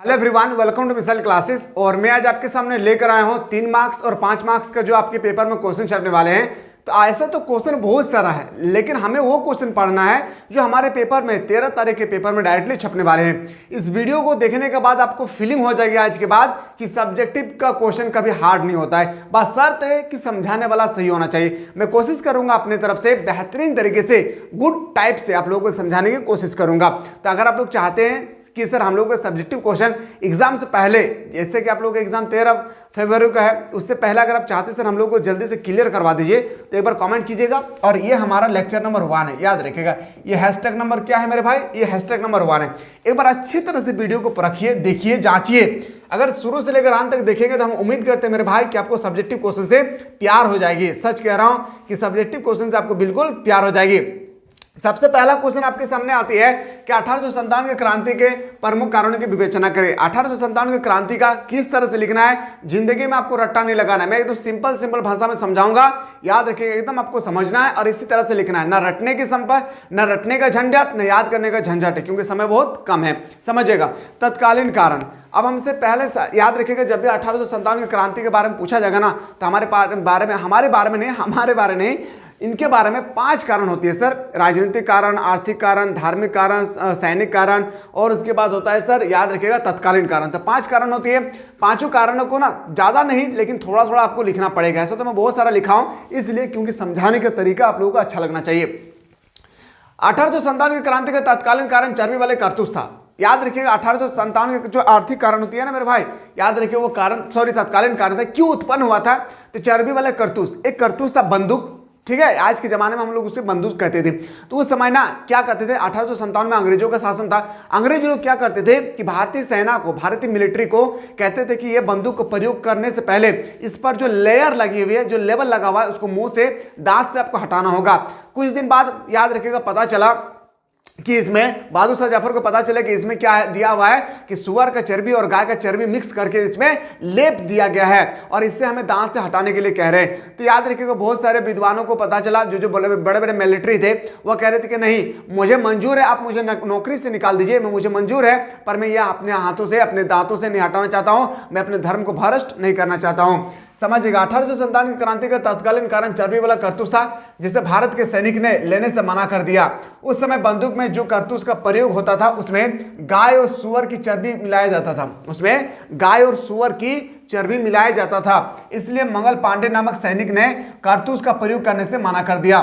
Hello everyone, welcome to missile classes. और मैं आज आपके सामने लेकर आया हूं 3 मार्क्स और 5 मार्क्स का जो आपके पेपर में क्वेश्चन छपने वाले हैं। तो ऐसा तो क्वेश्चन बहुत सारा है, लेकिन हमें वो क्वेश्चन पढ़ना है जो हमारे पेपर में 13 तारीख के पेपर में डायरेक्टली छपने वाले हैं। इस वीडियो को देखने के बाद आपको फीलिंग हो जाएगी आज के बाद कि सब्जेक्टिव का क्वेश्चन कभी हार्ड नहीं होता है, बस शर्त है कि समझाने वाला सही होना चाहिए। मैं कोशिश करूंगा अपने तरफ से बेहतरीन तरीके से गुड टाइप से आप लोगों को समझाने की कोशिश करूंगा। तो अगर आप लोग चाहते हैं कि सर हम लोग का सब्जेक्टिव क्वेश्चन एग्जाम से पहले, जैसे कि आप लोग का एग्जाम 13 फरवरी का है, उससे पहले अगर आप चाहते हैं सर हम लोग को जल्दी से क्लियर करवा दीजिए तो एक बार कमेंट कीजिएगा। और ये हमारा लेक्चर नंबर 1 है, याद रखिएगा। ये हैशटैग नंबर क्या है मेरे भाई? ये हैशटैग नंबर 1 है। एक बार अच्छी तरह से वीडियो को परखिए, देखिए, जांचिए। अगर शुरू से लेकर अंत तक देखेंगे तो हम उम्मीद करते हैं मेरे भाई कि आपको सब्जेक्टिव क्वेश्चन से प्यार हो जाएगी। सच कह रहा हूं कि सब्जेक्टिव क्वेश्चन से आपको बिल्कुल प्यार हो जाएगी। सबसे पहला क्वेश्चन आपके सामने आती है कि 1857 के क्रांति के प्रमुख कारणों की विवेचना करें। 1857 की क्रांति का किस तरह से लिखना है, जिंदगी में आपको रट्टा नहीं लगाना है। मैं एकदम सिंपल भाषा में समझाऊंगा, याद रखिएगा, एकदम आपको समझना है और इसी तरह से लिखना है। ना रटने की संपर्क, ना रटने का झंझट, ना याद करने का झंझट है, क्योंकि समय बहुत कम है। समझिएगा। तत्कालीन कारण, अब हमसे पहले याद रखिएगा, जब भी 1857 की क्रांति के बारे में पूछा जाएगा ना, तो हमारे बारे में नहीं, इनके बारे में 5 कारण होती है सर। राजनीतिक कारण, आर्थिक कारण, धार्मिक कारण, सैनिक कारण, और उसके बाद होता है सर, याद रखिएगा, तत्कालीन कारण। तो 5 कारण होती है। पांचों कारणों को ना ज्यादा नहीं, लेकिन थोड़ा थोड़ा आपको लिखना पड़ेगा। ऐसा तो मैं बहुत सारा लिखा हूं, इसलिए क्योंकि समझाने का तरीका आप लोगों को अच्छा लगना चाहिए। 1857 की क्रांति का तत्कालीन कारण चर्बी वाले कारतूस था। याद रखिएगा, 1857 के जो आर्थिक कारण होती है ना मेरे भाई, याद रखिए वो कारण, तत्कालीन कारण था। क्यों उत्पन्न हुआ था? तो चर्बी वाले कारतूस, एक कारतूस था बंदूक, ठीक है। आज के जमाने में हम लोग उसे बंदूक कहते थे। तो उस समय ना क्या करते थे, 1857 में अंग्रेजों का शासन था। अंग्रेज लोग क्या करते थे कि भारतीय सेना को, भारतीय मिलिट्री को कहते थे कि ये बंदूक को प्रयोग करने से पहले इस पर जो लेयर लगी हुई है, जो लेबल लगा हुआ है, उसको मुंह से, दांत से आपको हटाना होगा। कुछ दिन बाद याद रखिएगा पता चला कि इसमें, बहादुर शाह जफर को पता चला कि इसमें क्या दिया हुआ है कि सुअर का चर्बी और गाय का चर्बी मिक्स करके इसमें लेप दिया गया है, और इससे हमें दांत से हटाने के लिए कह रहे हैं। तो याद रखिएगा, बहुत सारे विद्वानों को पता चला, जो बड़े बड़े मिलिट्री थे, वो कह रहे थे कि नहीं, मुझे मंजूर है, आप मुझे नौकरी से निकाल दीजिए, मुझे मंजूर है, पर मैं यह अपने हाथों से, अपने दांतों से नहीं हटाना चाहता हूं, मैं अपने धर्म को भ्रष्ट नहीं करना चाहता हूं। समझिएगा। 1857 की क्रांति का तत्कालीन कारण चर्बी वाला कारतूस था, जिसे भारत के सैनिक ने लेने से मना कर दिया। उस समय बंदूक में जो कारतूस का प्रयोग होता था, उसमें गाय और सुअर की चर्बी मिलाया जाता था। इसलिए मंगल पांडे नामक सैनिक ने कारतूस का प्रयोग करने से मना कर दिया,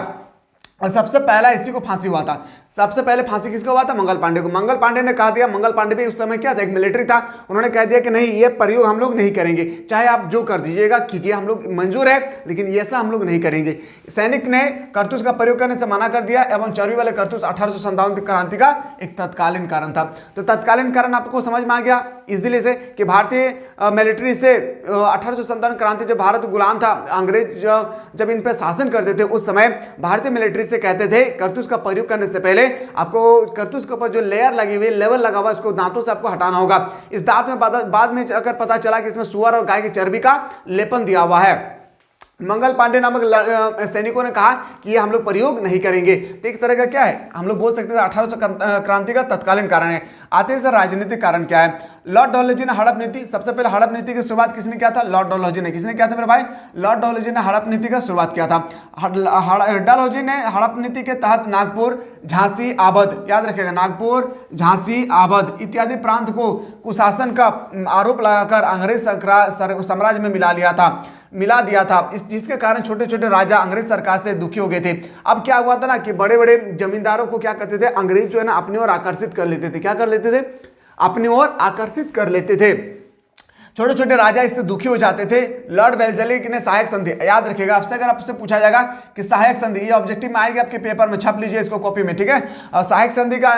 और सबसे पहला इसी को फांसी हुआ था। सबसे पहले फांसी किसको हुआ था? मंगल पांडे को। मंगल पांडे ने कहा दिया, मंगल पांडे भी उस समय क्या था, एक मिलिट्री था, उन्होंने कह दिया कि नहीं, ये प्रयोग हम लोग नहीं करेंगे, चाहे आप जो कर दीजिएगा कीजिए, हम लोग मंजूर है, लेकिन ये ऐसा हम लोग नहीं करेंगे। सैनिक ने कारतूस का प्रयोग करने से मना कर दिया, एवं चर्बी वाले कारतूस 1857 की क्रांति का एक तत्कालीन कारण था। तो तत्कालीन कारण आपको समझ में आ गया इजली से कि भारतीय मिलिट्री से 1857 क्रांति, जब भारत गुलाम था, अंग्रेज जब इन पर शासन करते थे, उस समय भारतीय मिलिट्री से कहते थे कारतूस का प्रयोग करने से पहले आपको कारतूस के ऊपर जो लेयर लगी हुई, लेवल लगा हुआ, उसको दांतों से आपको हटाना होगा। इस दांत में बाद में अगर पता चला कि इसमें सुअर और गाय की चर्बी का लेपन दिया हुआ है। मंगल पांडे नामक सैनिकों ने कहा कि ये हम लोग प्रयोग नहीं करेंगे। तो एक तरह का क्या है, हम लोग बोल सकते हैं 1800 क्रांति का तत्कालीन कारण है। आते हैं सर राजनीतिक कारण क्या है। लॉर्ड डलहौजी ने हड़प नीति, सबसे पहले हड़प नीति की शुरुआत किसने किया था? लॉर्ड डलहौजी ने। किसने किया था मेरे भाई? लॉर्ड डलहौजी ने हड़प नीति का शुरुआत किया था। डलहौजी ने हड़प नीति के तहत नागपुर, झांसी, आवध, याद रखिएगा, नागपुर, झांसी, आवध इत्यादि प्रांत को कुशासन का आरोप लगाकर अंग्रेज साम्राज्य में मिला दिया था, जिसके कारण छोटे छोटे राजा अंग्रेज सरकार से दुखी हो गए थे। अब क्या हुआ था ना कि बड़े बड़े जमींदारों को क्या करते थे, अंग्रेज जो है ना अपनी ओर आकर्षित कर लेते थे। क्या कर लेते थे? अपनी ओर आकर्षित कर लेते थे। छोटे छोटे राजा इससे दुखी हो जाते थे। लॉर्ड वेल्लेस्ली ने सहायक संधि, याद रखिएगा, आपसे अगर आपसे पूछा जाएगा कि सहायक संधि, ये ऑब्जेक्टिव में आएगी आपके पेपर में, छप लीजिए इसको कॉपी में, ठीक है। सहायक संधि का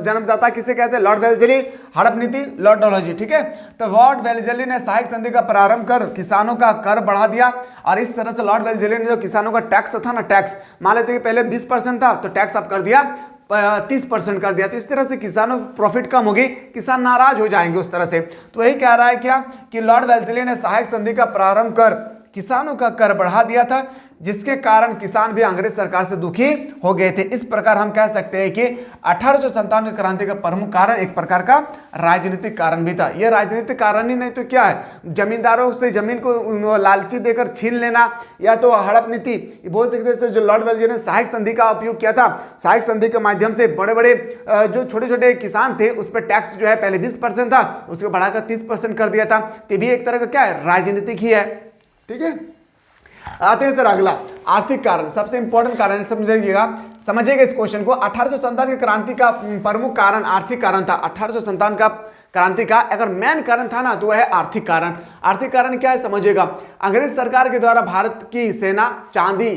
जन्मदाता किसे कहते हैं? लॉर्ड वेल्लेस्ली। हड़प नीति लॉर्ड डलहौजी, ठीक है। तो लॉर्ड वेल्लेस्ली ने सहायक संधि का प्रारंभ कर किसानों का कर बढ़ा दिया, और इस तरह से लॉर्ड वेल्लेस्ली ने जो किसानों का टैक्स था ना, टैक्स मान लेते पहले 20% था, तो टैक्स आप कर दिया 30% कर दिया। तो इस तरह से किसानों प्रॉफिट कम होगी, किसान नाराज हो जाएंगे उस तरह से। तो यही कह रहा है क्या कि लॉर्ड वेल्लेस्ली ने सहायक संधि का प्रारंभ कर किसानों का कर बढ़ा दिया था, जिसके कारण किसान भी अंग्रेज सरकार से दुखी हो गए थे। इस प्रकार हम कह सकते हैं कि 1857 की क्रांति का प्रमुख कारण एक प्रकार का राजनीतिक कारण भी था। यह राजनीतिक कारण ही नहीं तो क्या है, जमींदारों से जमीन को लालची देकर छीन लेना, या तो हड़प नीति बोल सकते हैं। जो लॉर्ड वेल्जी ने सहायक संधि का उपयोग किया था, सहायक संधि के माध्यम से बड़े बड़े जो छोटे छोटे किसान थे उस पर टैक्स जो है पहले 20% था, उसको बढ़ाकर 30% कर दिया था। तो भी एक तरह का क्या है, राजनीतिक ही है। ठीक है, आते हैं सर अगला, आर्थिक कारण। सबसे इंपॉर्टेंट कारण है, समझिएगा इस क्वेश्चन को। 1857 की क्रांति का प्रमुख कारण आर्थिक कारण था। 1857 का क्रांति का अगर मेन कारण था ना तो वह है आर्थिक कारण। आर्थिक कारण क्या है समझिएगा, अंग्रेज सरकार के द्वारा भारत की सेना चांदी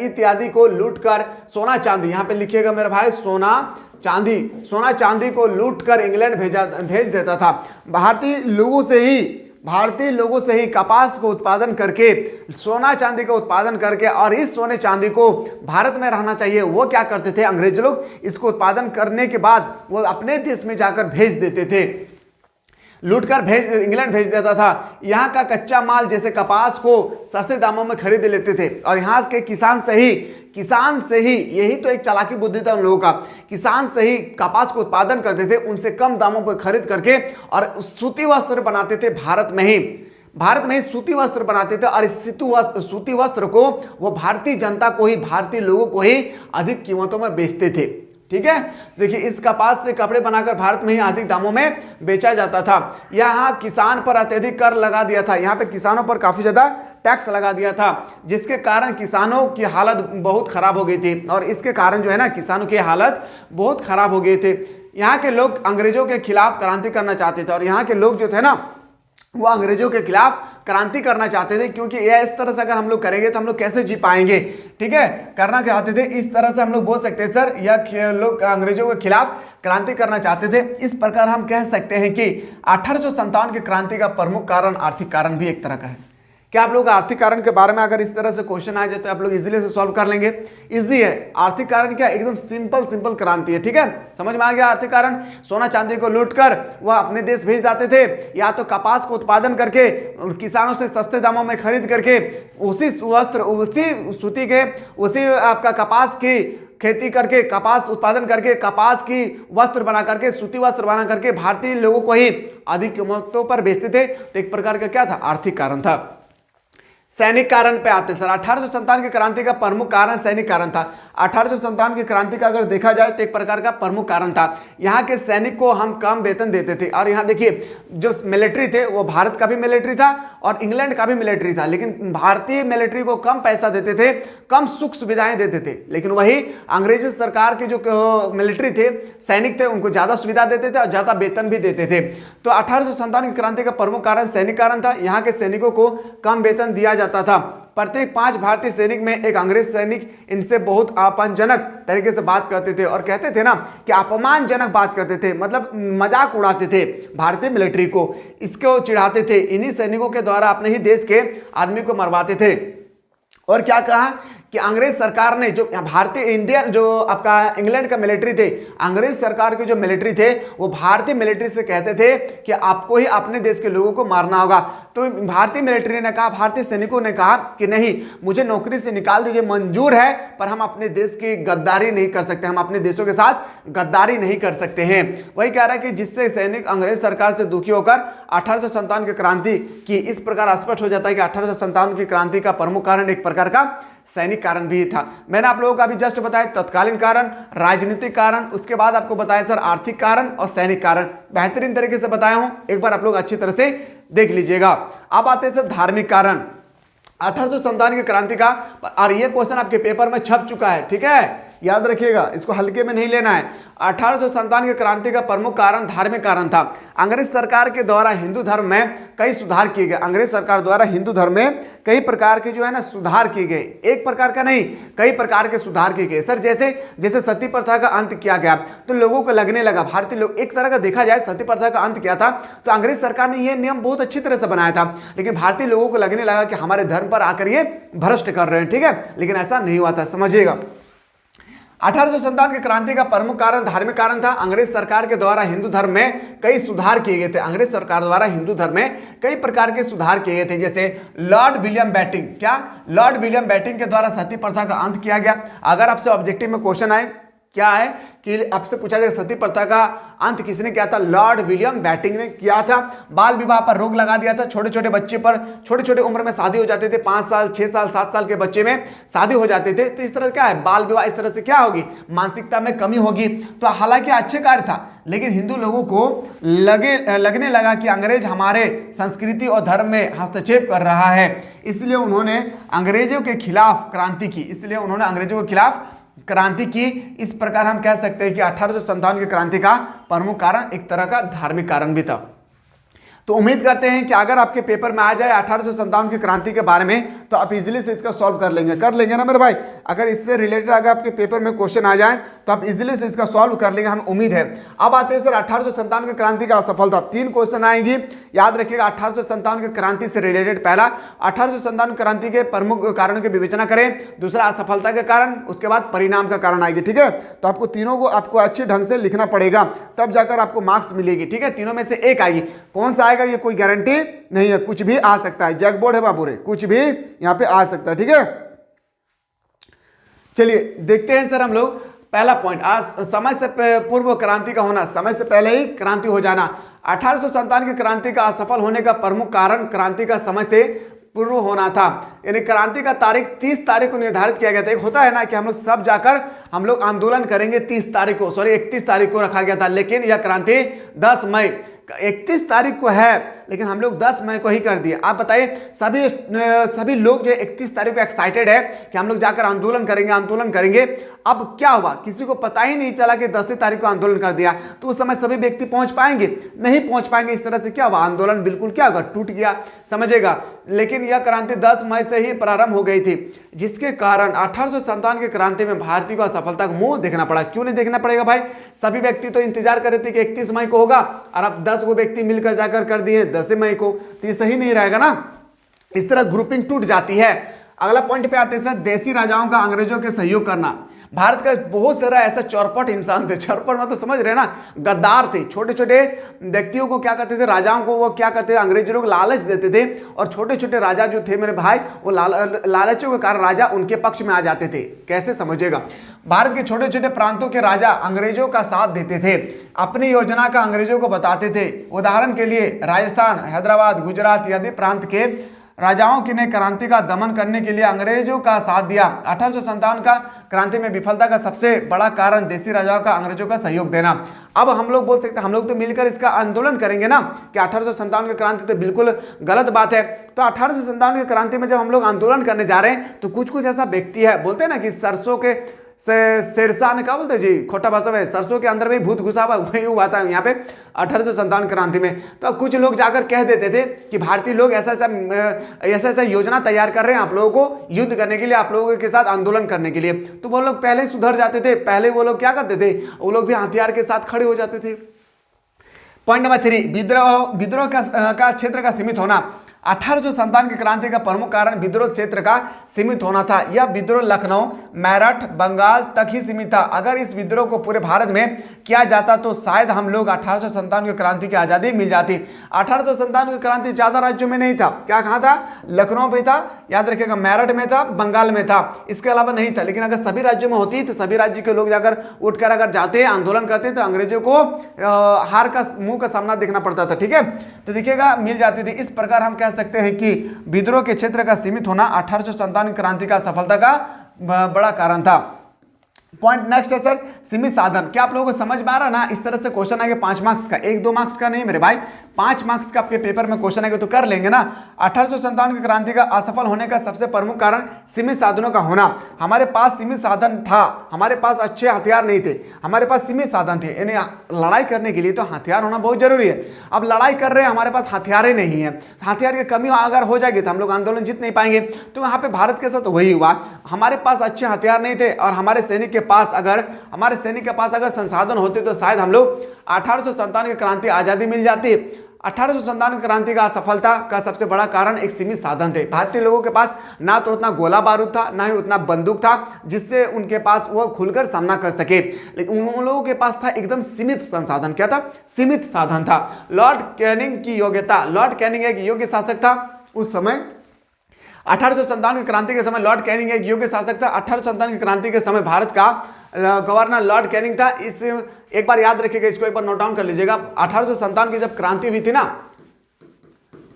इत्यादि को लूटकर, सोना चांदी, यहाँ पे लिखिएगा मेरे भाई, सोना चांदी को लूटकर इंग्लैंड भेज देता था। भारतीय लोगों से ही कपास को उत्पादन करके, सोना चांदी का उत्पादन करके, और इस सोने चांदी को भारत में रहना चाहिए, वो क्या करते थे अंग्रेज लोग, इसको उत्पादन करने के बाद वो अपने देश में जाकर भेज देते थे, लूटकर इंग्लैंड भेज देता था। यहाँ का कच्चा माल जैसे कपास को सस्ते दामों में खरीद लेते थे, और यहाँ के किसान से ही यही तो एक चालाकी बुद्धि था उन लोगों का, किसान से ही कपास को उत्पादन करते थे, उनसे कम दामों पर खरीद करके, और सूती वस्त्र बनाते थे भारत में ही सूती वस्त्र बनाते थे, और इस सूती वस्त्र को वो भारतीय जनता को ही, भारतीय लोगों को ही अधिक कीमतों में बेचते थे। ठीक है, देखिए इस कपास से कपड़े बनाकर भारत में ही अधिक दामों में बेचा जाता था। यहाँ किसान पर अत्यधिक कर लगा दिया था, यहाँ पे किसानों पर काफी ज्यादा टैक्स लगा दिया था, जिसके कारण किसानों की हालत बहुत खराब हो गई थी, और इसके कारण जो है ना किसानों की हालत बहुत खराब हो गए थे। यहाँ के लोग अंग्रेजों के खिलाफ क्रांति करना चाहते थे, और यहाँ के लोग जो थे ना वो अंग्रेजों के खिलाफ क्रांति करना चाहते थे, क्योंकि यह इस तरह से अगर हम लोग करेंगे तो हम लोग कैसे जी पाएंगे। ठीक है, करना चाहते थे, इस तरह से हम लोग बोल सकते हैं सर, यह लोग अंग्रेजों के खिलाफ क्रांति करना चाहते थे। इस प्रकार हम कह सकते हैं कि 1857 की क्रांति का प्रमुख कारण आर्थिक कारण भी एक तरह का है। क्या आप लोग आर्थिक कारण के बारे में अगर इस तरह से क्वेश्चन आ जाए तो आप लोग इजीली से सॉल्व कर लेंगे। इजी है, आर्थिक कारण क्या, एकदम सिंपल क्रांति है। ठीक है, समझ में आ गया। आर्थिक कारण, सोना चांदी को लूटकर वह अपने देश भेज जाते थे, या तो कपास को उत्पादन करके किसानों से सस्ते दामों में खरीद करके उसी सूती के उसी आपका कपास की खेती करके, कपास उत्पादन करके, कपास की वस्त्र बना करके, सूती वस्त्र बना करके भारतीय लोगों को ही अधिक कीमतों पर बेचते थे। तो एक प्रकार का क्या था, आर्थिक कारण था। सैनिक कारण पे आते सर, 1857 की क्रांति का प्रमुख कारण सैनिक कारण था। 1857 की क्रांति का अगर देखा जाए तो एक प्रकार का प्रमुख कारण था, यहाँ के सैनिक को हम कम वेतन देते थे। और यहाँ देखिए जो मिलिट्री थे वो भारत का भी मिलिट्री था और इंग्लैंड का भी मिलिट्री था, लेकिन भारतीय मिलिट्री को कम पैसा देते थे, कम सुख सुविधाएं देते थे, लेकिन वही अंग्रेजी सरकार के जो मिलिट्री थे, सैनिक थे, उनको ज्यादा सुविधा देते थे और ज्यादा वेतन भी देते थे। तो 1857 की क्रांति का प्रमुख कारण सैनिक कारण था। यहाँ के सैनिकों को कम वेतन दिया जाता था। प्रत्येक 5 भारतीय सैनिक में एक अंग्रेज सैनिक इनसे बहुत अपमानजनक तरीके से बात करते थे, और कहते थे ना कि अपमानजनक बात करते थे, मतलब मजाक उड़ाते थे भारतीय मिलिट्री को, इसको चिढ़ाते थे। इन्हीं सैनिकों के द्वारा अपने ही देश के आदमी को मरवाते थे। और क्या कहा कि अंग्रेज सरकार ने जो भारतीय इंडियन जो आपका इंग्लैंड का मिलिट्री थे, अंग्रेज सरकार के जो मिलिट्री थे वो भारतीय मिलिट्री से कहते थे कि आपको ही अपने देश के लोगों को मारना होगा। तो भारतीय मिलिट्री ने कहा, भारतीय सैनिकों ने कहा कि नहीं, मुझे नौकरी से निकाल दीजिए, मंजूर है, पर हम अपने देश की गद्दारी नहीं कर सकते, हम अपने देशों के साथ गद्दारी नहीं कर सकते हैं। वही कह रहा है कि जिससे सैनिक अंग्रेज सरकार से दुखी होकर 1857 की क्रांति की, इस प्रकार स्पष्ट हो जाता है कि 1857 की क्रांति का प्रमुख कारण एक प्रकार का सैनिक कारण भी था। मैंने आप लोगों को अभी जस्ट बताया तत्कालीन कारण, राजनीतिक कारण, उसके बाद आपको बताया सर आर्थिक कारण और सैनिक कारण। बेहतरीन तरीके से बताया हूं, एक बार आप लोग अच्छी तरह से देख लीजिएगा। अब आते हैं सर धार्मिक कारण। 1857 की क्रांति का, और ये क्वेश्चन आपके पेपर में छप चुका है, ठीक है, याद रखिएगा, इसको हल्के में नहीं लेना है। 1857 की क्रांति का प्रमुख कारण धार्मिक कारण था। अंग्रेज सरकार के द्वारा हिंदू धर्म में कई सुधार किए गए। अंग्रेज सरकार द्वारा हिंदू धर्म में कई प्रकार के जो है ना सुधार किए गए, एक प्रकार का नहीं, कई प्रकार के सुधार किए गए। सर जैसे सती प्रथा का अंत किया गया तो लोगों को लगने लगा, भारतीय लोग, एक तरह का देखा जाए सती प्रथा का अंत किया था तो अंग्रेज सरकार ने यह नियम बहुत अच्छी तरह से बनाया था, लेकिन भारतीय लोगों को लगने लगा कि हमारे धर्म पर आकर ये भ्रष्ट कर रहे हैं, ठीक है, लेकिन ऐसा नहीं हुआ था, समझिएगा। 1857 की क्रांति का प्रमुख कारण धार्मिक कारण था। अंग्रेज सरकार के द्वारा हिंदू धर्म में कई सुधार किए गए थे। अंग्रेज सरकार द्वारा हिंदू धर्म में कई प्रकार के सुधार किए गए थे, जैसे लॉर्ड विलियम बेटिंग, क्या लॉर्ड विलियम बेटिंग के द्वारा सती प्रथा का अंत किया गया। अगर आपसे ऑब्जेक्टिव में क्वेश्चन आए क्या है कि आपसे पूछा जाएगा सती प्रथा का अंत किसने किया था, लॉर्ड विलियम बेटिंग ने किया था। बाल विवाह पर रोक लगा दिया था। छोटे छोटे बच्चे पर छोटे छोटे उम्र में शादी हो जाते थे, 5 साल 6 साल 7 साल के बच्चे में शादी हो जाते थे। तो इस तरह क्या है, बाल विवाह, इस तरह से क्या होगी, मानसिकता में कमी होगी। तो हालांकि अच्छे कार्य था, लेकिन हिंदू लोगों को लगने लगा कि अंग्रेज हमारे संस्कृति और धर्म में हस्तक्षेप कर रहा है, इसलिए उन्होंने अंग्रेजों के खिलाफ क्रांति की। इस प्रकार हम कह सकते हैं कि 1857 की क्रांति का प्रमुख कारण एक तरह का धार्मिक कारण भी था। तो उम्मीद करते हैं कि अगर आपके पेपर में आ जाए 1857 की क्रांति के बारे में तो आप इजीली से इसका सॉल्व कर लेंगे ना मेरे भाई। अगर इससे रिलेटेड अगर आपके पेपर में क्वेश्चन आ जाए तो आप इजीली से इसका सॉल्व कर लेंगे, हमें उम्मीद है। अब आते हैं सर 1857 की क्रांति का असफलता। 3 क्वेश्चन आएंगी, याद रखिएगा। 1857 की क्रांति से रिलेटेड पहला 1857 क्रांति के प्रमुख कारणों की विवेचना करें, दूसरा असफलता के कारण, उसके बाद परिणाम का कारण आएगी, ठीक है। तो आपको तीनों को आपको अच्छे ढंग से लिखना पड़ेगा, तब जाकर आपको मार्क्स मिलेगी, ठीक है। तीनों में से एक आएगी, कौन सा आएगा ये कोई गारंटी नहीं है, कुछ भी आ सकता है। जैक बोर्ड है बाबू रे, कुछ भी यहां पे आ सकता है, ठीक है। चलिए देखते हैं सर हम लोग पहला पॉइंट, आज समय से पूर्व क्रांति का होना, समय से पहले ही क्रांति हो जाना। 1857 की क्रांति का असफल होने का प्रमुख कारण क्रांति का समय से पूर्व होना था, यानी क्रांति का तारीख 30 तारीख को निर्धारित किया गया था। एक होता है ना कि हम लोग सब जाकर हम लोग आंदोलन करेंगे 30 तारीख को, 31 तारीख को रखा गया था, लेकिन यह क्रांति 10 मई 31 तारीख को है, लेकिन हम लोग 10 मई को ही कर दिए। आप बताइए, सभी लोग जो 31 तारीख को एक्साइटेड है कि हम लोग जाकर आंदोलन करेंगे। अब क्या हुआ, किसी को पता ही नहीं चला कि 10 तारीख को आंदोलन कर दिया, तो उस समय सभी व्यक्ति पहुंच पाएंगे, नहीं पहुंच पाएंगे। इस तरह से क्या हुआ, आंदोलन बिल्कुल क्या होगा, टूट गया, समझेगा। लेकिन यह क्रांति 10 मई से ही प्रारंभ हो गई थी, जिसके कारण 1857 की क्रांति में भारतीय को असफलता का मुंह देखना पड़ा। क्यों नहीं देखना पड़ेगा भाई, सभी व्यक्ति तो इंतजार कर रहे थे कि 31 मई को होगा, और अब 10 गो व्यक्ति मिलकर जाकर कर दिए 10 मई को, तो ये सही नहीं रहेगा ना। इस तरह ग्रुपिंग टूट जाती है। अगला पॉइंट पे आते हैं सर, देसी राजाओं का अंग्रेजों के सहयोग करना। भारत का बहुत सारा ऐसा चौरपट इंसान थे, चौरपट मतलब समझ रहे ना, गद्दार थे। छोटे छोटे व्यक्तियों को क्या करते थे, राजाओं को वो क्या करते थे, अंग्रेज लोग लालच देते थे, और छोटे छोटे राजा जो थे मेरे भाई, वो लालचों के कारण राजा उनके पक्ष में आ जाते थे। कैसे समझेगा, भारत के छोटे छोटे प्रांतों के राजा अंग्रेजों का साथ देते थे, अपनी योजना का अंग्रेजों को बताते थे। उदाहरण के लिए राजस्थान, हैदराबाद, गुजरात आदि प्रांत के राजाओं की ने क्रांति का दमन करने के लिए अंग्रेजों का साथ दिया। 1857 का क्रांति में विफलता का सबसे बड़ा कारण देसी राजाओं का अंग्रेजों का सहयोग देना। अब हम लोग बोल सकते हैं, हम लोग तो मिलकर इसका आंदोलन करेंगे ना कि 1857 की क्रांति तो बिल्कुल गलत बात है। तो 1857 की क्रांति में जब हम लोग आंदोलन करने जा रहे हैं, तो कुछ कुछ ऐसा व्यक्ति है, बोलते हैं ना कि सरसों के शेरशाह ने क्या बोलते जी, खोटा भाषा में, सरसों के अंदर में भूत घुसा हुआ, वही हुआ था यहाँ पे 1857 क्रांति में। तो कुछ लोग जाकर कह देते थे कि भारतीय लोग ऐसा योजना तैयार कर रहे हैं आप लोगों को युद्ध करने के लिए, आप लोगों के साथ आंदोलन करने के लिए। तो वो लोग पहले सुधर जाते थे, पहले वो लोग क्या करते थे, वो लोग भी हथियार के साथ खड़े हो जाते थे। पॉइंट नंबर 3, विद्रोह का क्षेत्र का सीमित होना। 1857 की क्रांति का प्रमुख कारण विद्रोह क्षेत्र का सीमित होना था। यह विद्रोह लखनऊ, मेरठ, बंगाल तक ही सीमित था। अगर इस विद्रोह को पूरे भारत में किया जाता तो शायद हम लोग 1857 की क्रांति की आजादी मिल जाती। 1857 की क्रांति ज्यादा राज्यों में नहीं था, क्या कहाँ था, लखनऊ में था, याद रखिएगा, मेरठ में था, बंगाल में था, इसके अलावा नहीं था। लेकिन अगर सभी राज्यों में होती तो सभी राज्य के लोग जाकर उठकर अगर जाते, आंदोलन करते, तो अंग्रेजों को हार का मुंह का सामना देखना पड़ता था, ठीक है। तो देखिएगा मिल जाती थी। इस प्रकार हम सकते हैं कि विद्रोह के क्षेत्र का सीमित होना 1857 क्रांति का सफलता का बड़ा कारण था। पॉइंट नेक्स्ट है सर, सीमित साधन। क्या आप लोगों को समझ में आ रहा ना, इस तरह से क्वेश्चन आएगा 5 मार्क्स का, 1-2 मार्क्स का नहीं मेरे भाई, 5 मार्क्स का आपके पेपर में क्वेश्चन आएगा तो कर लेंगे ना। 1857 की क्रांति का असफल होने का सबसे प्रमुख कारण सीमित साधनों का होना। हमारे पास सीमित साधन था, हमारे पास अच्छे हथियार नहीं थे, हमारे पास सीमित साधन थे। यानी लड़ाई करने के लिए तो हथियार होना बहुत जरूरी है। अब लड़ाई कर रहे हैं, हमारे पास हथियार ही नहीं है, हथियार की कमी अगर हो जाएगी तो हम लोग आंदोलन जीत नहीं पाएंगे। तो यहाँ पे भारत के साथ वही हुआ, हमारे पास अच्छे हथियार नहीं थे, और हमारे सैनिक के पास अगर संसाधन होते तो शायद हम लोग 1857 की क्रांति आजादी मिल जाती। 1857 क्रांति का असफलता का सबसे बड़ा कारण एक सीमित साधन थे। भारतीय लोगों के पास ना तो उतना गोला बारूद था, ना ही उतना बंदूक था जिससे उनके पास वो खुलकर सामना कर सके, लेकिन उन लोगों के पास था एकदम सीमित संसाधन। क्या था? सीमित साधन था। लॉर्ड कैनिंग की योग्यता, लॉर्ड कैनिंग एक योग्य शासक था उस समय। 1857 की क्रांति के समय लॉर्ड कैनिंग एक योग्य शासक था। 1857 की क्रांति के समय भारत का गवर्नर लॉर्ड कैनिंग था। इस एक बार याद रखिएगा, इसको एक बार नोट डाउन कर लीजिएगा। 1857 की जब क्रांति हुई थी ना,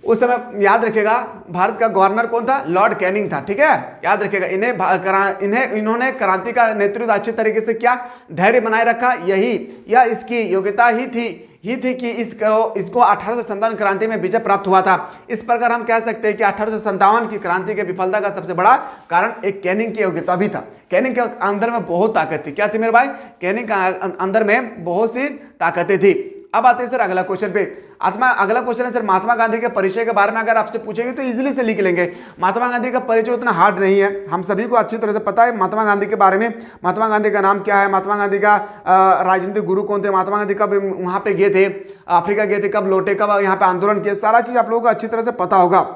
उस समय याद रखिएगा भारत का गवर्नर कौन था? लॉर्ड कैनिंग था। ठीक है, याद रखिएगा। इन्होंने क्रांति का नेतृत्व अच्छे तरीके से किया, धैर्य बनाए रखा। यह इसकी योग्यता ही थी कि इसको 1857 क्रांति में विजय प्राप्त हुआ था। इस प्रकार हम कह सकते हैं कि 1857 की क्रांति के विफलता का सबसे बड़ा कारण एक कैनिंग की योग्यता भी था। कैनिंग के अंदर में बहुत ताकत थी। क्या थी मेरे भाई? कैनिंग के अंदर में बहुत सी ताकतें थी। अब आते हैं सर अगला क्वेश्चन पे। अगला क्वेश्चन है सर महात्मा गांधी के परिचय के बारे में अगर आपसे पूछेंगे तो इजीली से लिख लेंगे। महात्मा गांधी का परिचय उतना हार्ड नहीं है, हम सभी को अच्छी तरह से पता है महात्मा गांधी के बारे में। महात्मा गांधी का नाम क्या है, महात्मा गांधी का राजनीतिक गुरु कौन थे, महात्मा गांधी कब वहां पे गए थे, अफ्रीका गए थे, कब लौटे, कब यहाँ पे आंदोलन किए, सारा चीज आप लोगों को अच्छी तरह से पता होगा।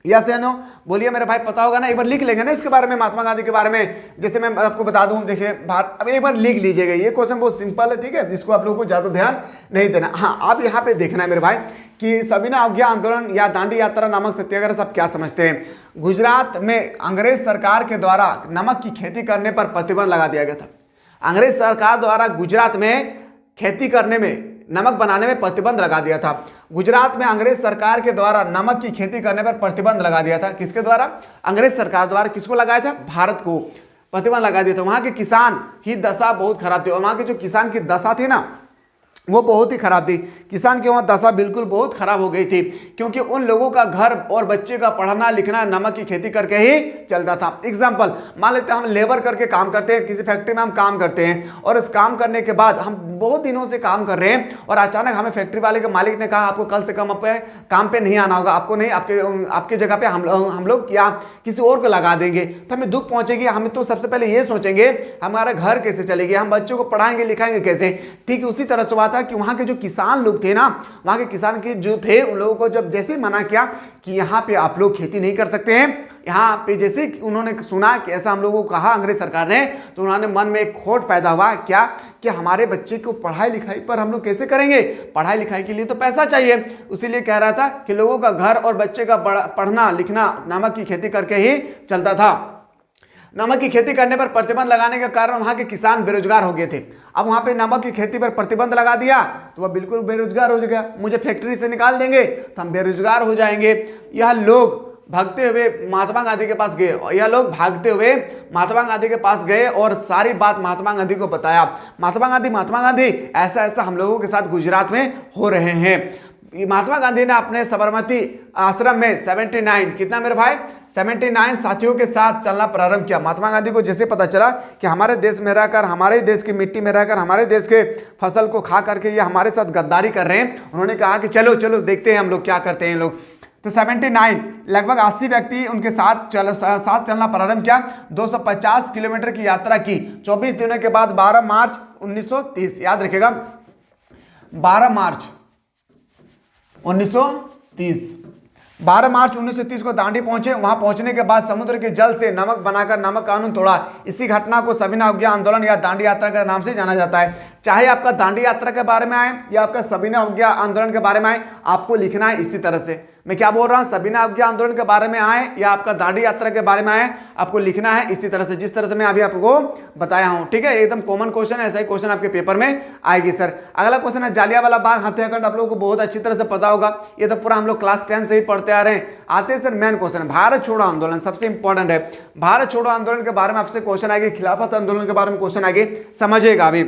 यस या नो बोलिए मेरे भाई, पता होगा ना? एक बार लिख लेंगे ना इसके बारे में, महात्मा गांधी के बारे में। जैसे मैं आपको बता दूं, देखिए अब एक बार लिख लीजिएगा, ये क्वेश्चन बहुत सिंपल है, ठीक है, इसको आप लोगों को ज्यादा ध्यान नहीं देना। हाँ, आप यहाँ पे देखना है मेरे भाई कि सविनय अवज्ञा आंदोलन या दांडी यात्रा नामक सत्याग्रह सब क्या समझते हैं। गुजरात में अंग्रेज सरकार के द्वारा नमक की खेती करने पर प्रतिबंध लगा दिया गया था। अंग्रेज सरकार द्वारा गुजरात में खेती करने में, नमक बनाने में प्रतिबंध लगा दिया था। गुजरात में अंग्रेज सरकार के द्वारा नमक की खेती करने पर प्रतिबंध लगा दिया था। किसके द्वारा? अंग्रेज सरकार द्वारा। किसको लगाया था? भारत को प्रतिबंध लगा दिया था। वहां के किसान की दशा बहुत खराब थी, और वहां की जो किसान की दशा थी ना, वो बहुत ही खराब थी। किसान की वहां दशा बिल्कुल बहुत खराब हो गई थी, क्योंकि उन लोगों का घर और बच्चे का पढ़ना लिखना नमक की खेती करके ही चलता था। एग्जाम्पल मान लेते हैं, हम लेबर करके काम करते हैं, किसी फैक्ट्री में हम काम करते हैं, और इस काम करने के बाद हम बहुत दिनों से काम कर रहे हैं, और अचानक हमें फैक्ट्री वाले के मालिक ने कहा आपको कल से काम पे नहीं आना होगा, आपको नहीं, आपके जगह पे हम लोग या किसी और को लगा देंगे। तो हमें दुख पहुंचेगी। हमें तो सबसे पहले ये सोचेंगे हमारा घर कैसे चलेगी, हम बच्चों को पढ़ाएंगे लिखाएंगे कैसे। ठीक उसी तरह से था कि वहां के जो किसान लोग थे ना, वहां के किसान के जो थे, उन लोगों को जब जैसे मना किया कि यहाँ पे आप लोग खेती नहीं कर सकते हैं, यहाँ पे जैसे उन्होंने सुना कि ऐसा हम लोगों को कहा अंग्रेज सरकार ने, तो उन्होंने मन में एक खोट पैदा हुआ। क्या? कि हमारे बच्चे को पढ़ाई लिखाई पर हम लोग कैसे करेंगे, पढ़ाई लिखाई के लिए तो पैसा चाहिए। इसीलिए कह रहा था कि लोगों का घर और बच्चे का पढ़ना लिखना नमक की खेती करके ही चलता था। नमक की खेती करने पर प्रतिबंध लगाने के कारण वहां के किसान बेरोजगार हो गए थे। अब वहां पे नमक की खेती पर प्रतिबंध लगा दिया तो वह बिल्कुल बेरोजगार हो गया। मुझे फैक्ट्री से निकाल देंगे तो हम बेरोजगार हो जाएंगे। यह लोग भागते हुए महात्मा गांधी के पास गए, यह लोग भागते हुए महात्मा गांधी के पास गए और सारी बात महात्मा गांधी को बताया। महात्मा गांधी ऐसा ऐसा हम लोगों के साथ गुजरात में हो रहे हैं। महात्मा गांधी ने अपने साबरमती आश्रम में 79 कितना मेरे भाई 79 साथियों के साथ चलना प्रारंभ किया। महात्मा गांधी को जैसे पता चला कि हमारे देश में रहकर, हमारे देश की मिट्टी में रहकर, हमारे देश के फसल को खा करके ये हमारे साथ गद्दारी कर रहे हैं, उन्होंने कहा कि चलो चलो देखते हैं हम लोग क्या करते हैं लोग। तो 79 लगभग 80 व्यक्ति उनके साथ चलना प्रारंभ किया। 250 किलोमीटर की यात्रा की। 24 दिनों के बाद 12 मार्च 1930, याद रखिएगा 12 मार्च 1930 को दांडी पहुंचे। वहां पहुंचने के बाद समुद्र के जल से नमक बनाकर नमक कानून तोड़ा। इसी घटना को सविनय अवज्ञा आंदोलन या दांडी यात्रा के नाम से जाना जाता है। चाहे आपका दांडी यात्रा के बारे में आए या आपका सविनय अवज्ञा आंदोलन के बारे में आए, आपको लिखना है इसी तरह से। मैं क्या बोल रहा हूं, सविनय अवज्ञा आंदोलन के बारे में आए या आपका दांडी यात्रा के बारे में आए, आपको लिखना है इसी तरह से, जिस तरह से मैं अभी आपको बताया हूं। ठीक है, एकदम कॉमन क्वेश्चन है, ऐसा ही क्वेश्चन आपके पेपर में आएगी सर। अगला क्वेश्चन है जालियांवाला बाग हत्याकांड। आप लोगों को बहुत अच्छी तरह से पता होगा, ये तो पूरा हम लोग क्लास 10 से ही पढ़ते आ रहे हैं। आते हैं सर मेन क्वेश्चन, भारत छोड़ो आंदोलन सबसे इंपॉर्टेंट है। भारत छोड़ो आंदोलन के बारे में आपसे क्वेश्चन आएगी, खिलाफत आंदोलन के बारे में क्वेश्चन आएगी, समझिएगा अभी।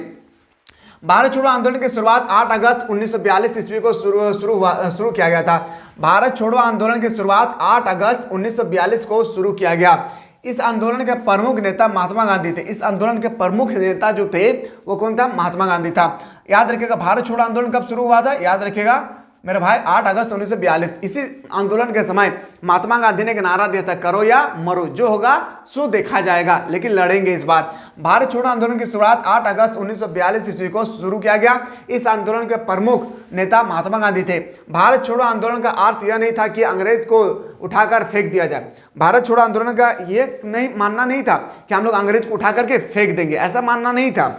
भारत छोड़ो आंदोलन की शुरुआत 8 अगस्त 1942 ईस्वी को शुरू किया गया था। भारत छोड़ो आंदोलन की शुरुआत 8 अगस्त 1942 को शुरू किया गया। इस आंदोलन के प्रमुख नेता महात्मा गांधी थे। इस आंदोलन के प्रमुख नेता जो थे वो कौन था? महात्मा गांधी था। याद रखिएगा भारत छोड़ो आंदोलन कब शुरू हुआ था, याद रखिएगा मेरे भाई 8 अगस्त 1942। इसी आंदोलन के समय महात्मा गांधी ने एक नारा दिया था, करो या मरो, जो होगा सो देखा जाएगा, लेकिन लड़ेंगे इस बार। भारत छोड़ो आंदोलन की शुरुआत 8 अगस्त 1942 ईस्वी को शुरू किया गया। इस आंदोलन के प्रमुख नेता महात्मा गांधी थे। भारत छोड़ो आंदोलन का अर्थ यह नहीं था कि अंग्रेज को उठाकर फेंक दिया जाए। भारत छोड़ो आंदोलन का ये नहीं मानना नहीं था कि हम लोग अंग्रेज को उठा करके फेंक देंगे, ऐसा मानना नहीं था।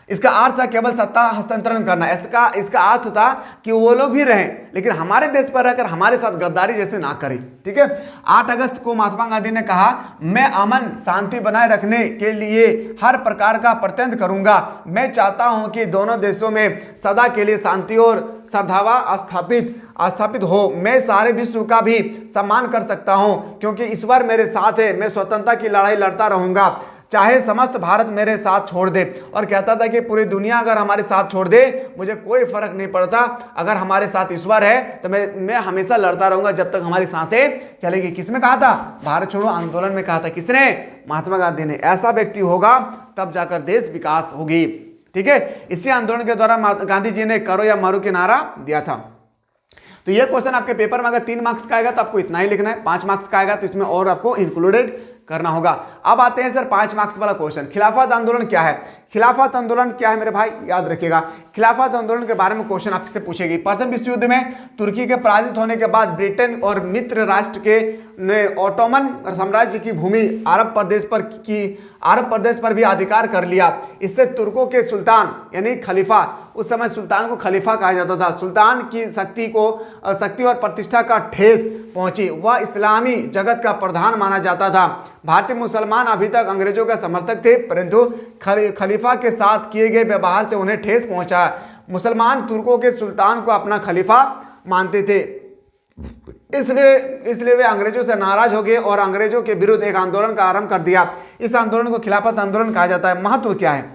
इसका अर्थ था केवल सत्ता हस्तांतरण करना। इसका अर्थ था कि वो लोग भी रहें लेकिन हमारे देश पर रहकर हमारे साथ गद्दारी जैसे ना करें। ठीक है, 8 अगस्त को महात्मा गांधी ने कहा, मैं अमन शांति बनाए रखने के लिए हर प्रकार का प्रयत्न करूंगा। मैं चाहता हूं कि दोनों देशों में सदा के लिए शांति और सद्भाव स्थापित हो। मैं सारे विश्व का भी सम्मान कर सकता हूं क्योंकि ईश्वर मेरे साथ है। मैं स्वतंत्रता की लड़ाई लड़ता रहूंगा चाहे समस्त भारत मेरे साथ छोड़ दे। और कहता था कि पूरी दुनिया अगर हमारे साथ छोड़ दे मुझे कोई फर्क नहीं पड़ता, अगर हमारे साथ ईश्वर है तो मैं हमेशा लड़ता रहूंगा जब तक हमारी सांसें चलेगी। किसमें कहा था? भारत छोड़ो आंदोलन में कहा था। किसने? महात्मा गांधी ने। ऐसा व्यक्ति होगा तब जाकर देश विकास होगी। ठीक है, इसी आंदोलन के दौरान गांधी जी ने करो या मरो की नारा दिया था। तो ये क्वेश्चन आपके पेपर में अगर 3 मार्क्स का आएगा तो आपको इतना ही लिखना है, 5 मार्क्स का आएगा तो इसमें और आपको इंक्लूडेड करना होगा। अब आते हैं सर 5 मार्क्स वाला क्वेश्चन, खिलाफत आंदोलन क्या है? खिलाफत आंदोलन क्या है मेरे भाई? याद रखिएगा, खिलाफत आंदोलन के बारे में क्वेश्चन आपसे पूछेगी। प्रथम विश्व युद्ध में तुर्की के पराजित होने के बाद ब्रिटेन और मित्र राष्ट्र के ने ओटोमन साम्राज्य की भूमि अरब प्रदेश पर भी अधिकार कर लिया। इससे तुर्कों के सुल्तान यानी खलीफा, उस समय सुल्तान को खलीफा कहा जाता था, सुल्तान की शक्ति और प्रतिष्ठा का ठेस पहुंची। वह इस्लामी जगत का प्रधान माना जाता था। भारतीय मुसलमान अभी तक अंग्रेजों का समर्थक थे परंतु खलीफा के साथ किए गए व्यवहार से उन्हें ठेस पहुंचा। मुसलमान तुर्कों के सुल्तान को अपना खलीफा मानते थे, इसलिए वे अंग्रेजों से नाराज हो गए और अंग्रेजों के विरुद्ध एक आंदोलन का आरंभ कर दिया। इस आंदोलन को खिलाफत आंदोलन कहा जाता है। महत्व क्या है?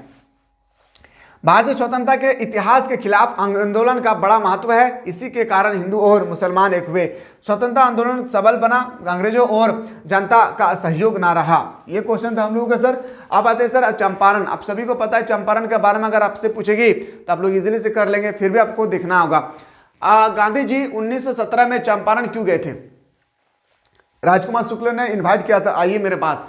भारतीय स्वतंत्रता के इतिहास के खिलाफ आंदोलन का बड़ा महत्व है। इसी के कारण हिंदू और मुसलमान एक हुए। स्वतंत्रता आंदोलन सबल बना, अंग्रेजों और जनता का सहयोग ना रहा। ये क्वेश्चन था हम लोगों का सर। अब आते हैं सर चंपारण। आप सभी को पता है चंपारण के बारे में अगर आपसे पूछेगी तो आप लोग इजीली से कर लेंगे, फिर भी आपको देखना होगा। गांधी जी 1917 में चंपारण क्यों गए थे? राजकुमार शुक्ल ने इन्वाइट किया था, आइए मेरे पास।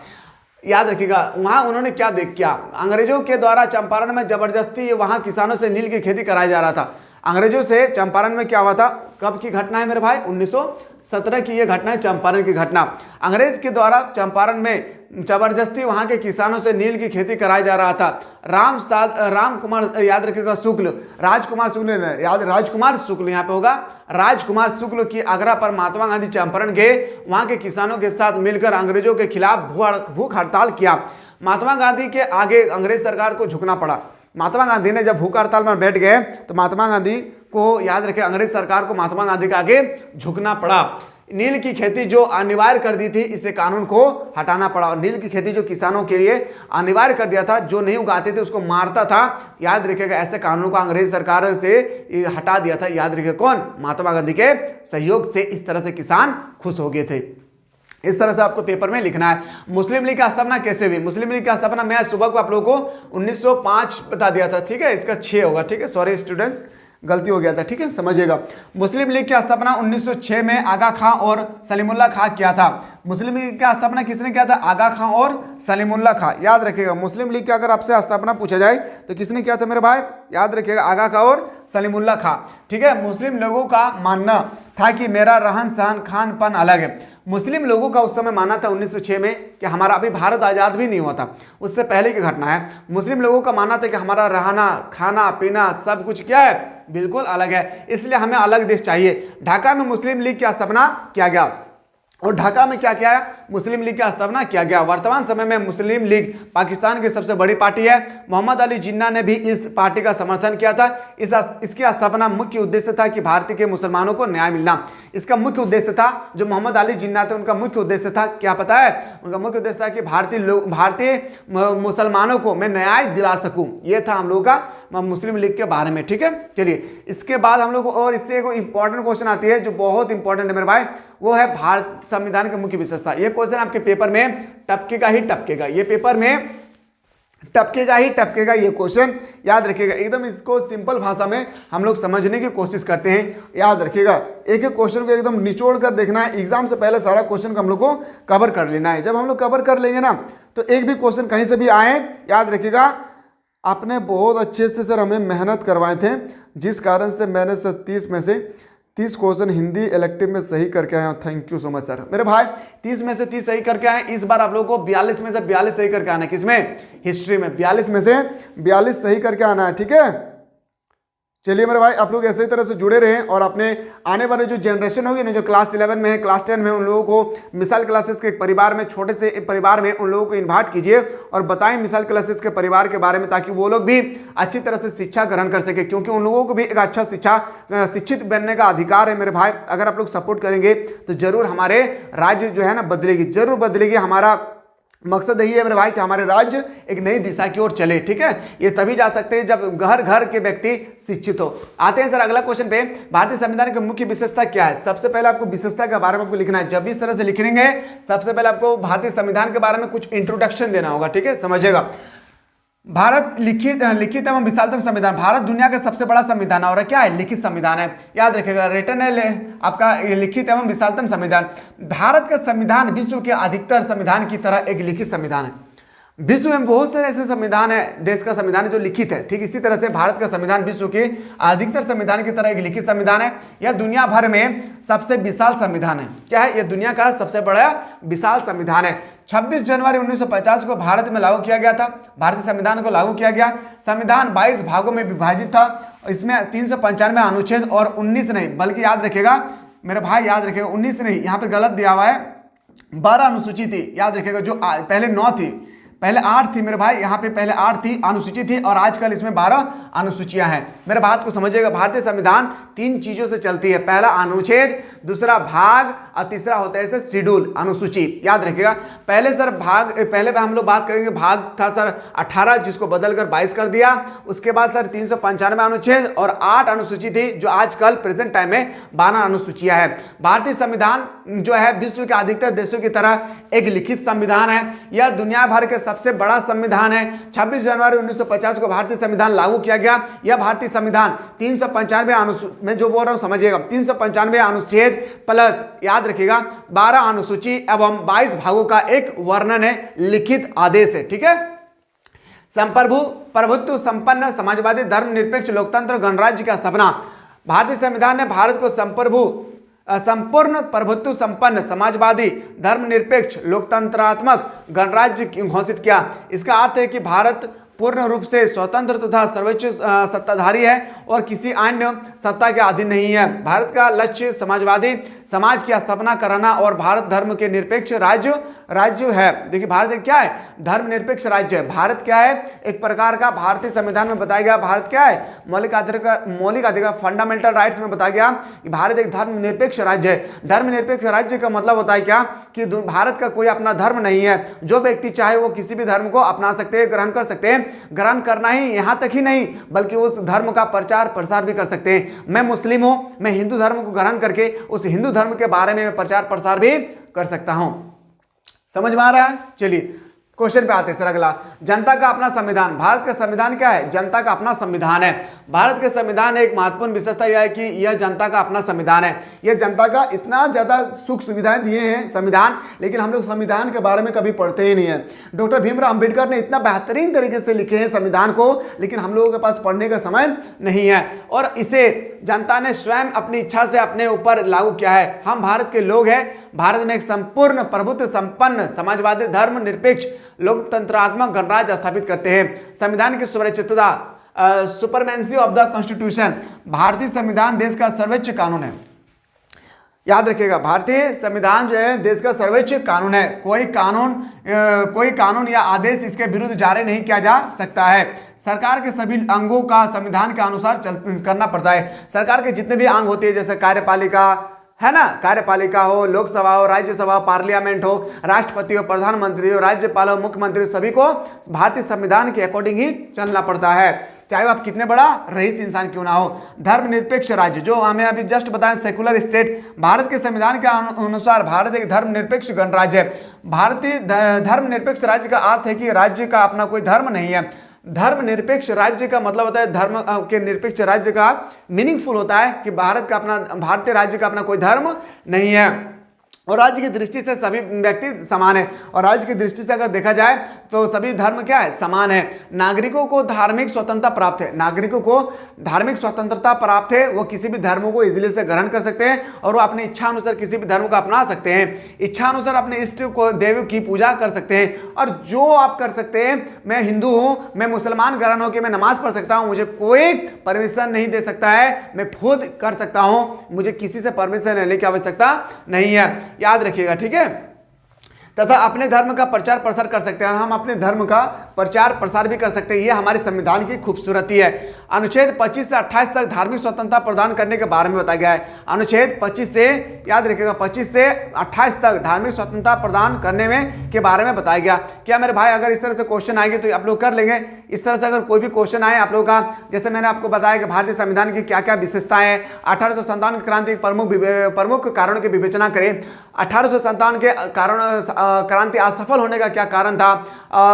याद रखिएगा वहां उन्होंने क्या देख किया, अंग्रेजों के द्वारा चंपारण में जबरदस्ती वहां किसानों से नील की खेती कराया जा रहा था। अंग्रेजों से चंपारण में क्या हुआ था? कब की घटना है मेरे भाई? 1917 की ये घटना है, चंपारण की घटना। अंग्रेज के द्वारा चंपारण में जबरदस्ती वहां के किसानों से नील की खेती कराया जा रहा था। राजकुमार याद रखिएगा शुक्ल, राजकुमार शुक्ल यहाँ पे होगा। राजकुमार शुक्ल की आग्रह पर महात्मा गांधी चंपारण गए, वहां के किसानों के साथ मिलकर अंग्रेजों के खिलाफ भूख हड़ताल किया। महात्मा गांधी के आगे अंग्रेज सरकार को झुकना पड़ा। महात्मा गांधी ने जब भूख हड़ताल में बैठ गए तो महात्मा गांधी को याद रखें अंग्रेज सरकार को महात्मा गांधी के आगे झुकना पड़ा। नील की खेती जो अनिवार्य कर दी थी, इसे कानून को हटाना पड़ा। और नील की खेती जो किसानों के लिए अनिवार्य कर दिया था, जो नहीं उगाते थे उसको मारता था, याद रखिएगा ऐसे कानून को अंग्रेज सरकार से हटा दिया था। याद रखिएगा कौन? महात्मा गांधी के सहयोग से। इस तरह से किसान खुश हो गए थे। इस तरह से आपको पेपर में लिखना है। मुस्लिम लीग की स्थापना कैसे हुई? मुस्लिम लीग की स्थापना मैं सुबह को आप लोगों को 1905 बता दिया था, ठीक है, इसका 6 होगा, ठीक है, सॉरी स्टूडेंट्स गलती हो गया था, ठीक है, समझिएगा। मुस्लिम लीग की स्थापना 1906 में आगा खां और सलीमुल्लाह खां किया था। मुस्लिम लीग की स्थापना किसने किया था? आगा खां और सलीमुल्लाह खां। याद रखिएगा मुस्लिम लीग की अगर आपसे स्थापना पूछा जाए तो किसने किया था मेरे भाई? याद रखिएगा आगा खां और सलीमुल्लाह खां, ठीक है। मुस्लिम लोगों का मानना था कि मेरा रहन सहन खान पान अलग है। मुस्लिम लोगों का उस समय मानना था 1906 में कि हमारा अभी भारत आज़ाद भी नहीं हुआ था, उससे पहले की घटना है। मुस्लिम लोगों का मानना था कि हमारा रहना खाना पीना सब कुछ क्या है? बिल्कुल अलग है, इसलिए हमें अलग देश चाहिए। ढाका में मुस्लिम लीग की स्थापना किया गया। और ढाका में क्या किया? मुस्लिम लीग की स्थापना किया गया। वर्तमान समय में मुस्लिम लीग पाकिस्तान की सबसे बड़ी पार्टी है। मोहम्मद अली जिन्ना ने भी इस पार्टी का समर्थन किया था। इसकी स्थापना मुख्य उद्देश्य था कि भारतीय के मुसलमानों को न्याय मिलना। इसका मुख्य उद्देश्य था, जो मोहम्मद अली जिन्ना थे उनका मुख्य उद्देश्य था, क्या पता है? उनका मुख्य उद्देश्य था कि भारतीय मुसलमानों को मैं न्याय दिला सकूं। यह था हम लोगों का मुस्लिम लीग के बारे में, ठीक है। चलिए इसके बाद हम लोग और इससे एक इंपॉर्टेंट क्वेश्चन आती है जो बहुत इंपॉर्टेंट है मेरे भाई, वो है भारत संविधान की मुख्य विशेषता। ये क्वेश्चन आपके पेपर में टपकेगा ही टपकेगा। ये पेपर में टपकेगा ही टपकेगा ये क्वेश्चन, याद रखिएगा। एकदम इसको सिंपल भाषा में हम लोग समझने की कोशिश करते हैं, याद रखिएगा। एक एक क्वेश्चन को एकदम निचोड़ कर देखना है, एग्जाम से पहले सारा क्वेश्चन को हम लोग को कवर कर लेना है। जब हम लोग कवर कर लेंगे ना तो एक भी क्वेश्चन कहीं से भी आए, याद रखिएगा आपने बहुत अच्छे से सर हमें मेहनत करवाए थे, जिस कारण से मैंने सर 30 में से 30 क्वेश्चन हिंदी इलेक्टिव में सही करके आए। Thank you so much sir. मेरे भाई 30 में से 30 सही करके आए। इस बार आप लोगों को 42 में से 42 सही करके आना है। किसमें? हिस्ट्री में 42 में से 42 सही करके आना है, ठीक है। चलिए मेरे भाई आप लोग ऐसे ही तरह से जुड़े रहें और अपने आने वाले जो जनरेशन होगी ना, जो क्लास 11 में है, क्लास 10 में, उन लोगों को मिसाल क्लासेस के एक परिवार में, छोटे से परिवार में उन लोगों को इन्वाइट कीजिए और बताएं मिसाल क्लासेस के परिवार के बारे में, ताकि वो लोग भी अच्छी तरह से शिक्षा ग्रहण कर सके, क्योंकि उन लोगों को भी एक अच्छा शिक्षित बनने का अधिकार है मेरे भाई। अगर आप लोग सपोर्ट करेंगे तो जरूर हमारे राज्य जो है ना बदलेगी, जरूर बदलेगी। हमारा मकसद यही है मेरे भाई कि हमारे राज्य एक नई दिशा की ओर चले, ठीक है। ये तभी जा सकते हैं जब घर घर के व्यक्ति शिक्षित हो। आते हैं सर अगला क्वेश्चन पे, भारतीय संविधान की मुख्य विशेषता क्या है। सबसे पहले आपको विशेषता के बारे में आपको लिखना है। जब भी इस तरह से लिखेंगे सबसे पहले आपको भारतीय संविधान के बारे में कुछ इंट्रोडक्शन देना होगा, ठीक है, समझिएगा। भारत लिखित एवं विशालतम संविधान, भारत दुनिया का सबसे बड़ा संविधान है और क्या है? लिखित संविधान है, याद रखिएगा। रिटर्न है आपका लिखित एवं विशालतम संविधान। भारत का संविधान विश्व के अधिकतर संविधान की तरह एक लिखित संविधान है। विश्व में बहुत सारे ऐसे संविधान है, देश का संविधान है जो लिखित है, ठीक इसी तरह से भारत का संविधान विश्व के अधिकतर संविधान की तरह एक लिखित संविधान है। यह दुनिया भर में सबसे विशाल संविधान है। क्या है? यह दुनिया का सबसे बड़ा विशाल संविधान है। 26 जनवरी 1950 को भारत में लागू किया गया था, भारतीय संविधान को लागू किया गया। संविधान 22 भागों में विभाजित था। इसमें 395 अनुच्छेद और 19 नहीं, बल्कि याद रखिएगा मेरे भाई, याद रखिएगा 19 नहीं, यहाँ पे गलत दिया हुआ है, 12 अनुसूची थी, याद रखिएगा। जो पहले 9 थी, पहले 8 थी मेरे भाई, यहाँ पे पहले 8 थी अनुसूची थी और आजकल इसमें 12 अनुसूचियां हैं। मेरे बात को समझिएगा, भारतीय संविधान 3 चीजों से चलती है। पहला अनुच्छेद, दूसरा भाग और तीसरा होता है सर शेड्यूल, अनुसूची, याद रखिएगा। पहले सर भाग, पहले हम लोग बात करेंगे, भाग था सर 18 जिसको बदलकर 22 कर दिया। उसके बाद सर 395 अनुच्छेद और 8 अनुसूची थी, जो आजकल प्रेजेंट टाइम में 12 अनुसूचियां है। भारतीय संविधान जो है विश्व के अधिकतर देशों की तरह एक लिखित संविधान है। यह दुनिया भर के सबसे बड़ा संविधान है। 26 जनवरी 1950 को भारतीय संविधान लागू किया गया। यह भारतीय संविधान 395 अनुसूची में जो बोल रहा हूं समझिएगा, 395 अनुच्छेद प्लस याद रखिएगा 12 अनुसूची एवं 22 भागों का एक वर्णन है, लिखित आदेश है, ठीक है। प्रभुत्व संपन्न समाजवादी धर्मनिरपेक्ष लोकतंत्र गणराज्य की स्थापना। भारतीय संविधान ने भारत को संपूर्ण प्रभुत्व संपन्न समाजवादी धर्मनिरपेक्ष लोकतंत्रात्मक गणराज्य घोषित किया। इसका अर्थ है कि भारत पूर्ण रूप से स्वतंत्र तथा सर्वोच्च सत्ताधारी है और किसी अन्य सत्ता के अधीन नहीं है। भारत का लक्ष्य समाजवादी समाज की स्थापना कराना और भारत धर्म के निरपेक्ष राज्य है। देखिए भारत एक क्या है? धर्मनिरपेक्ष राज्य है। भारत क्या है? एक प्रकार का भारतीय संविधान में बताया गया भारत क्या है? मौलिक अधिकार फंडामेंटल राइट्स में बताया गया कि भारत एक धर्मनिरपेक्ष राज्य है। धर्मनिरपेक्ष राज्य का मतलब होता है क्या कि भारत का कोई अपना धर्म नहीं है। जो व्यक्ति चाहे वो किसी भी धर्म को अपना सकते हैं, ग्रहण कर सकते हैं। ग्रहण करना ही यहाँ तक ही नहीं बल्कि उस धर्म का प्रचार प्रसार भी कर सकते हैं। मैं मुस्लिम हूं, मैं हिंदू धर्म को ग्रहण करके उस हिंदू धर्म के बारे में प्रचार प्रसार भी कर सकता हूं। समझ में आ रहा है? चलिए क्वेश्चन पे आते हैं सर अगला, जनता का अपना संविधान। भारत का संविधान क्या है? जनता का अपना संविधान है। भारत के संविधान एक महत्वपूर्ण विशेषता यह है कि यह जनता का अपना संविधान है। यह जनता का इतना ज्यादा सुख सुविधाएं दिए हैं संविधान, लेकिन हम लोग संविधान के बारे में कभी पढ़ते ही नहीं है। डॉक्टर भीमराव अंबेडकर ने इतना बेहतरीन तरीके से लिखे हैं संविधान को, लेकिन हम लोगों के पास पढ़ने का समय नहीं है और इसे जनता ने स्वयं अपनी इच्छा से अपने ऊपर लागू किया है। हम भारत के लोग हैं। भारत में एक संपूर्ण प्रभुत्व संपन्न समाजवादी धर्मनिरपेक्ष लोकतंत्रात्मक गणराज्य स्थापित करते हैं। संविधान की सुरक्षितता, सुपरमेंसी ऑफ द कॉन्स्टिट्यूशन। भारतीय संविधान देश का सर्वोच्च कानून है। याद रखिएगा भारतीय संविधान जो है देश का सर्वोच्च कानून है। कोई कानून या आदेश इसके विरुद्ध जारी नहीं किया जा सकता है। सरकार के सभी अंगों का संविधान के अनुसार करना पड़ता है। सरकार के जितने भी अंग होते हैं, जैसे कार्यपालिका है ना, कार्यपालिका हो, लोकसभा हो, राज्यसभा हो, पार्लियामेंट हो, राष्ट्रपति हो, प्रधानमंत्री हो, राज्यपाल हो, मुख्यमंत्री, सभी को भारतीय संविधान के अकॉर्डिंग ही चलना पड़ता है। चाहे वो आप कितने बड़ा रईस इंसान क्यों ना हो। धर्मनिरपेक्ष राज्य, जो हमें अभी जस्ट बताया सेकुलर स्टेट, भारत के संविधान के अनुसार भारत एक धर्मनिरपेक्ष गणराज्य है। भारतीय धर्मनिरपेक्ष राज्य का अर्थ है कि राज्य का अपना कोई धर्म नहीं है। धर्मनिरपेक्ष राज्य का मतलब होता है, धर्म के निरपेक्ष राज्य का मीनिंगफुल होता है कि भारतीय राज्य का अपना कोई धर्म नहीं है और राज्य की दृष्टि से सभी व्यक्ति समान है। और राज्य की दृष्टि से अगर देखा जाए तो सभी धर्म क्या है, समान है। नागरिकों को धार्मिक स्वतंत्रता प्राप्त है, नागरिकों को धार्मिक स्वतंत्रता प्राप्त है। वो किसी भी धर्म को इजीली से ग्रहण कर सकते हैं और वो अपनी इच्छा अनुसार किसी भी धर्म को अपना सकते हैं। इच्छा अनुसार अपने इष्ट को देव की पूजा कर सकते हैं। और जो आप कर सकते हैं, मैं हिंदू हूं, मैं मुसलमान ग्रहण होकर मैं नमाज पढ़ सकता हूं, मुझे कोई परमिशन नहीं दे सकता है, मैं खुद कर सकता हूं, मुझे किसी से परमिशन लेने की आवश्यकता नहीं है। याद रखिएगा, ठीक है। तथा अपने धर्म का प्रचार प्रसार कर सकते हैं, हम अपने धर्म का प्रचार प्रसार भी कर सकते हैं। ये हमारे संविधान की खूबसूरती है। अनुच्छेद 25 से 28 तक धार्मिक स्वतंत्रता प्रदान करने के बारे में बताया गया है। अनुच्छेद 25 से, याद रखिएगा, 25 से 28 तक धार्मिक स्वतंत्रता प्रदान करने में के बारे में बताया गया। क्या मेरे भाई, अगर इस तरह से क्वेश्चन आएंगे तो आप लोग कर लेंगे। इस तरह से अगर कोई भी क्वेश्चन आए आप लोग का, जैसे मैंने आपको बताया कि भारतीय संविधान की क्या क्या विशेषताएं हैं, 1857 क्रांति प्रमुख कारणों की विवेचना करें। 1857 के क्रांति असफल होने का क्या कारण था,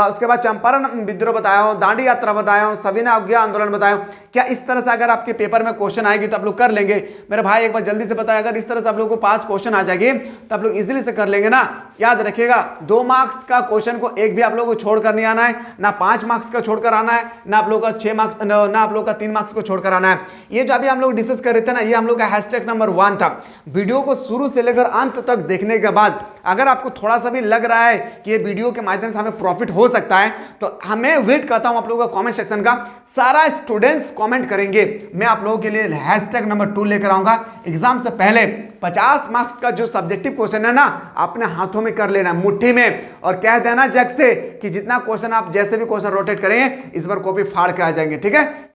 उसके बाद चंपारण विद्रोह बताया हूं, दांडी यात्रा बताया हूं, सविनय अवज्ञा आंदोलन बताया हूं। क्या इस तरह से अगर आपके पेपर में क्वेश्चन आएगी तो आप लोग कर लेंगे? मेरे भाई एक बार जल्दी से बताया, अगर इस तरह से आप लोगों को पास क्वेश्चन आ जाएगी तो आप लोग इजीली से कर लेंगे ना। याद रखिएगा, 2 मार्क्स का क्वेश्चन को एक भी आप लोगों को छोड़कर नहीं आना है, ना 5 मार्क्स का छोड़कर आना है, ना आप लोग का 6 मार्क्स, ना आप लोग का 3 मार्क्स को छोड़कर आना है। ये जो अभी हम लोग डिस्कस कर रहे थे ना, ये हम लोग का हैशटैग नंबर 1 था। वीडियो को शुरू से लेकर अंत तक देखने के बाद अगर आपको थोड़ा सा भी लग रहा है कि ये वीडियो के माध्यम से हमें प्रॉफिट हो सकता है तो हमें वेट करता हूं आप लोगों का कमेंट सेक्शन का। सारा स्टूडेंट्स कमेंट करेंगे, मैं आप लोगों के लिए हैशटैग नंबर 2 लेकर आऊंगा। एग्जाम से पहले 50 मार्क्स का जो सब्जेक्टिव क्वेश्चन है ना, अपने हाथों में कर लेना, मुट्ठी में, और कह देना जग से कि जितना क्वेश्चन आप जैसे भी क्वेश्चन रोटेट करेंगे इस बार कॉपी फाड़ के आ जाएंगे, ठीक है।